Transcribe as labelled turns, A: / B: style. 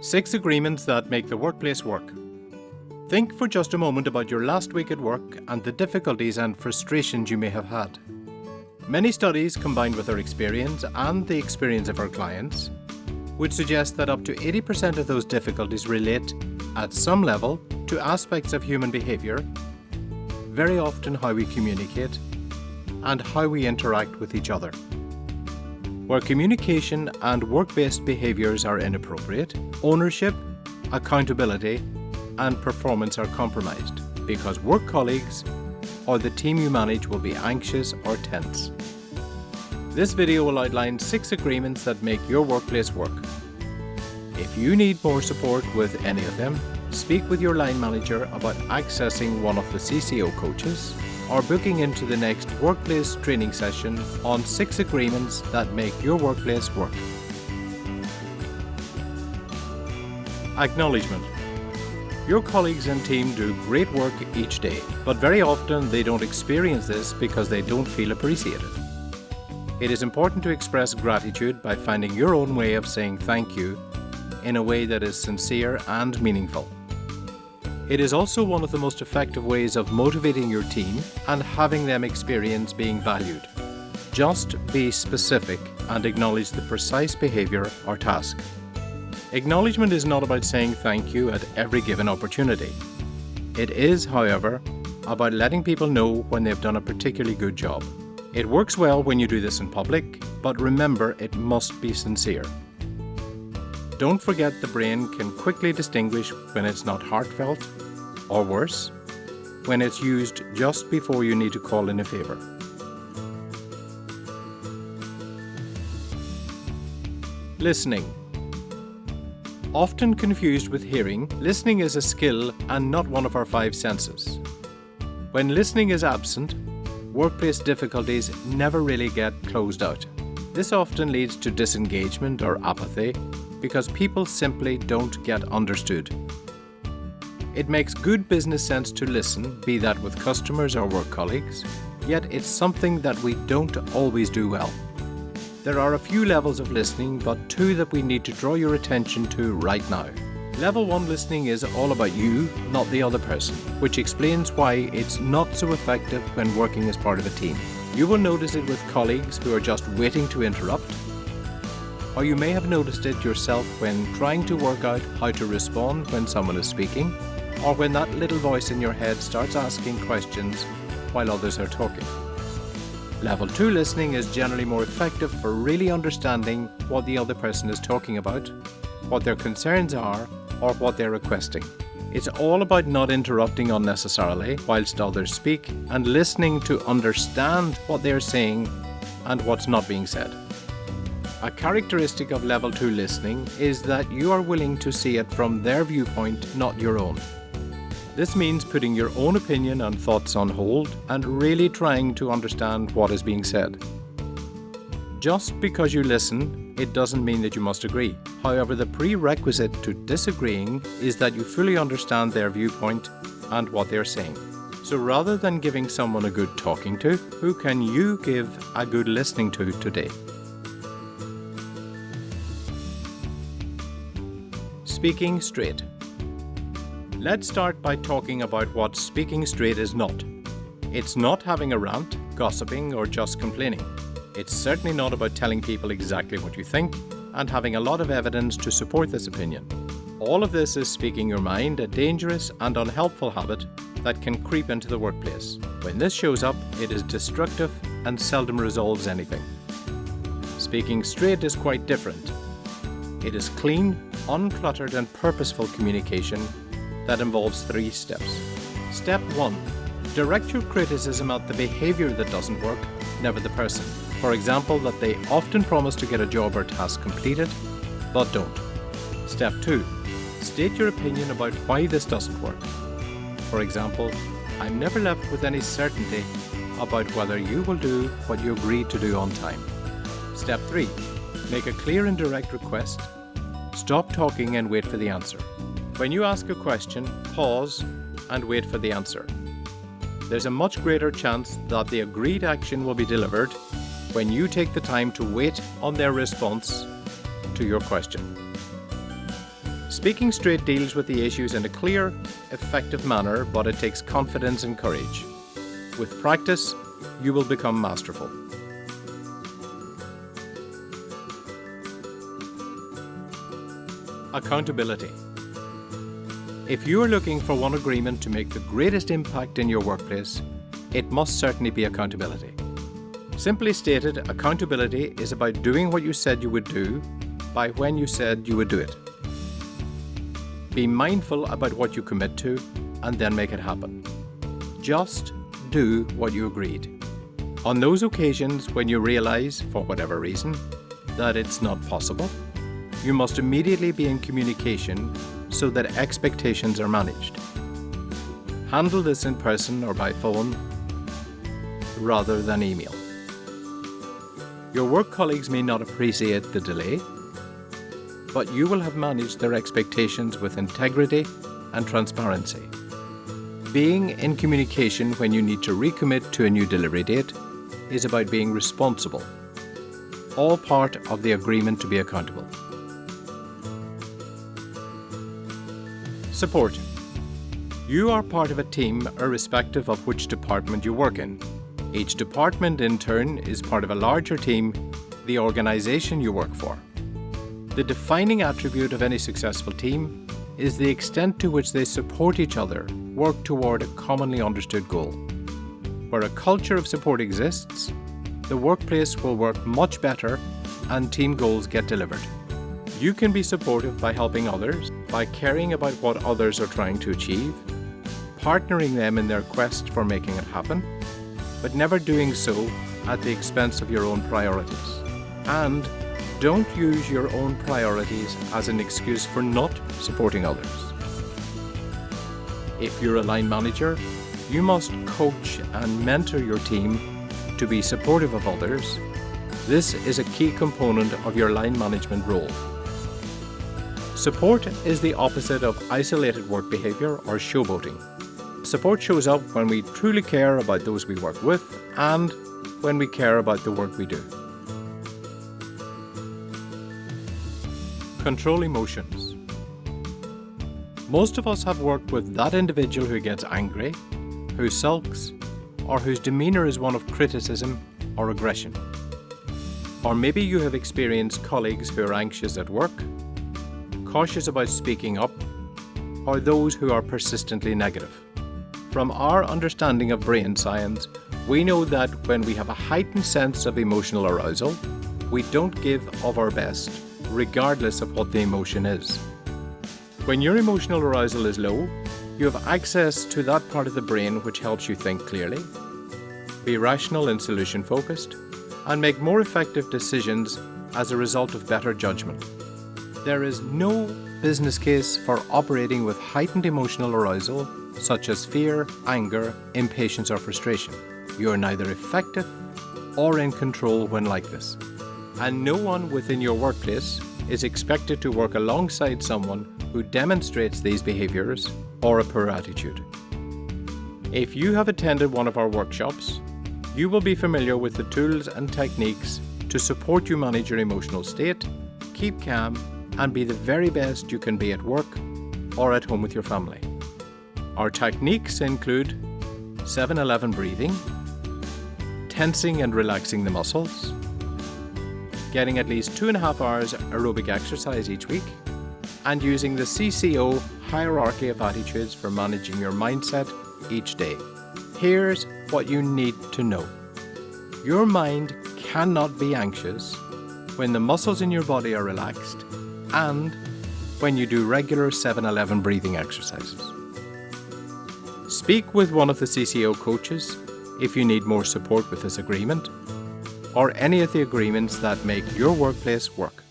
A: 6 agreements that make the workplace work. Think for just a moment about your last week at work and the difficulties and frustrations you may have had. Many studies, combined with our experience and the experience of our clients, would suggest that up to 80% of those difficulties relate, at some level, to aspects of human behaviour, very often how we communicate, and how we interact with each other. Where communication and work-based behaviours are inappropriate, ownership, accountability, and performance are compromised because work colleagues or the team you manage will be anxious or tense. This video will outline 6 agreements that make your workplace work. If you need more support with any of them, speak with your line manager about accessing one of the CCO coaches or booking into the next workplace training session on 6 agreements that make your workplace work. Acknowledgement. Your colleagues and team do great work each day, but very often they don't experience this because they don't feel appreciated. It is important to express gratitude by finding your own way of saying thank you in a way that is sincere and meaningful. It is also one of the most effective ways of motivating your team and having them experience being valued. Just be specific and acknowledge the precise behaviour or task. Acknowledgement is not about saying thank you at every given opportunity. It is, however, about letting people know when they've done a particularly good job. It works well when you do this in public, but remember it must be sincere. Don't forget the brain can quickly distinguish when it's not heartfelt, or worse, when it's used just before you need to call in a favour. Listening. Often confused with hearing, listening is a skill and not one of our 5 senses. When listening is absent, workplace difficulties never really get closed out. This often leads to disengagement or apathy because people simply don't get understood. It makes good business sense to listen, be that with customers or work colleagues, yet it's something that we don't always do well. There are a few levels of listening, but 2 that we need to draw your attention to right now. Level 1 listening is all about you, not the other person, which explains why it's not so effective when working as part of a team. You will notice it with colleagues who are just waiting to interrupt, or you may have noticed it yourself when trying to work out how to respond when someone is speaking, or when that little voice in your head starts asking questions while others are talking. Level 2 listening is generally more effective for really understanding what the other person is talking about, what their concerns are, or what they're requesting. It's all about not interrupting unnecessarily whilst others speak and listening to understand what they're saying and what's not being said. A characteristic of level 2 listening is that you are willing to see it from their viewpoint, not your own. This means putting your own opinion and thoughts on hold and really trying to understand what is being said. Just because you listen, it doesn't mean that you must agree. However, the prerequisite to disagreeing is that you fully understand their viewpoint and what they're saying. So rather than giving someone a good talking to, who can you give a good listening to today? Speaking straight. Let's start by talking about what speaking straight is not. It's not having a rant, gossiping, or just complaining. It's certainly not about telling people exactly what you think and having a lot of evidence to support this opinion. All of this is speaking your mind, a dangerous and unhelpful habit that can creep into the workplace. When this shows up, it is destructive and seldom resolves anything. Speaking straight is quite different. It is clean, uncluttered, and purposeful communication that involves 3 steps. Step 1. Direct your criticism at the behaviour that doesn't work, never the person. For example, that they often promise to get a job or task completed, but don't. Step 2. State your opinion about why this doesn't work. For example, I'm never left with any certainty about whether you will do what you agreed to do on time. Step 3. Make a clear and direct request. Stop talking and wait for the answer. When you ask a question, pause and wait for the answer. There's a much greater chance that the agreed action will be delivered when you take the time to wait on their response to your question. Speaking straight deals with the issues in a clear, effective manner, but it takes confidence and courage. With practice, you will become masterful. Accountability. If you are looking for one agreement to make the greatest impact in your workplace, it must certainly be accountability. Simply stated, accountability is about doing what you said you would do by when you said you would do it. Be mindful about what you commit to and then make it happen. Just do what you agreed. On those occasions when you realize, for whatever reason, that it's not possible, you must immediately be in communication so that expectations are managed. Handle this in person or by phone rather than email. Your work colleagues may not appreciate the delay, but you will have managed their expectations with integrity and transparency. Being in communication when you need to recommit to a new delivery date is about being responsible, all part of the agreement to be accountable. Support. You are part of a team irrespective of which department you work in. Each department in turn is part of a larger team, the organization you work for. The defining attribute of any successful team is the extent to which they support each other, work toward a commonly understood goal. Where a culture of support exists, the workplace will work much better and team goals get delivered. You can be supportive by helping others, by caring about what others are trying to achieve, partnering them in their quest for making it happen, but never doing so at the expense of your own priorities. And don't use your own priorities as an excuse for not supporting others. If you're a line manager, you must coach and mentor your team to be supportive of others. This is a key component of your line management role. Support is the opposite of isolated work behaviour or showboating. Support shows up when we truly care about those we work with and when we care about the work we do. Control emotions. Most of us have worked with that individual who gets angry, who sulks, or whose demeanour is one of criticism or aggression. Or maybe you have experienced colleagues who are anxious at work, cautious about speaking up, or those who are persistently negative. From our understanding of brain science, we know that when we have a heightened sense of emotional arousal, we don't give of our best, regardless of what the emotion is. When your emotional arousal is low, you have access to that part of the brain which helps you think clearly, be rational and solution-focused, and make more effective decisions as a result of better judgment. There is no business case for operating with heightened emotional arousal, such as fear, anger, impatience, or frustration. You are neither effective or in control when like this. And no one within your workplace is expected to work alongside someone who demonstrates these behaviours or a poor attitude. If you have attended one of our workshops, you will be familiar with the tools and techniques to support you manage your emotional state, keep calm, and be the very best you can be at work or at home with your family. Our techniques include 7-11 breathing, tensing and relaxing the muscles, getting at least 2.5 hours aerobic exercise each week, and using the CCO hierarchy of attitudes for managing your mindset each day. Here's what you need to know. Your mind cannot be anxious when the muscles in your body are relaxed and when you do regular 7-11 breathing exercises. Speak with one of the CCO coaches if you need more support with this agreement or any of the agreements that make your workplace work.